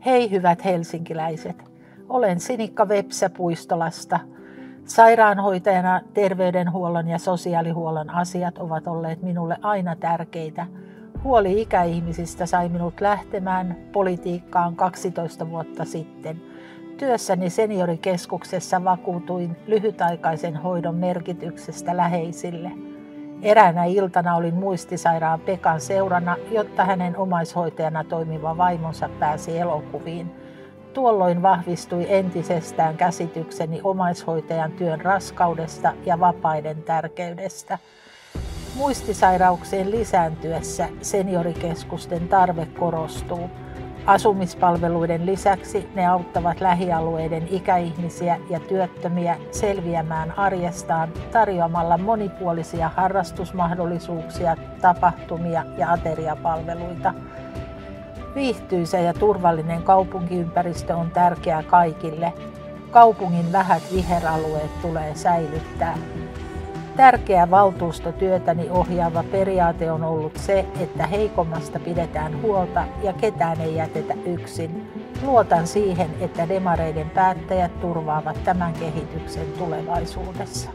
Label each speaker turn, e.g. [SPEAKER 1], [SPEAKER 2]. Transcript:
[SPEAKER 1] Hei hyvät helsinkiläiset, olen Sinikka Vepsä Puistolasta. Sairaanhoitajana terveydenhuollon ja sosiaalihuollon asiat ovat olleet minulle aina tärkeitä. Huoli ikäihmisistä sai minut lähtemään politiikkaan 12 vuotta sitten. Työssäni seniorikeskuksessa vakuutuin lyhytaikaisen hoidon merkityksestä läheisille. Eräänä iltana olin muistisairaan Pekan seurana, jotta hänen omaishoitajana toimiva vaimonsa pääsi elokuviin. Tuolloin vahvistui entisestään käsitykseni omaishoitajan työn raskaudesta ja vapaiden tärkeydestä. Muistisairauksien lisääntyessä seniorikeskusten tarve korostuu. Asumispalveluiden lisäksi ne auttavat lähialueiden ikäihmisiä ja työttömiä selviämään arjestaan tarjoamalla monipuolisia harrastusmahdollisuuksia, tapahtumia ja ateriapalveluita. Viihtyisä ja turvallinen kaupunkiympäristö on tärkeä kaikille. Kaupungin vähät viheralueet tulee säilyttää. Tärkeä valtuustotyötäni ohjaava periaate on ollut se, että heikommasta pidetään huolta ja ketään ei jätetä yksin. Luotan siihen, että demareiden päättäjät turvaavat tämän kehityksen tulevaisuudessa.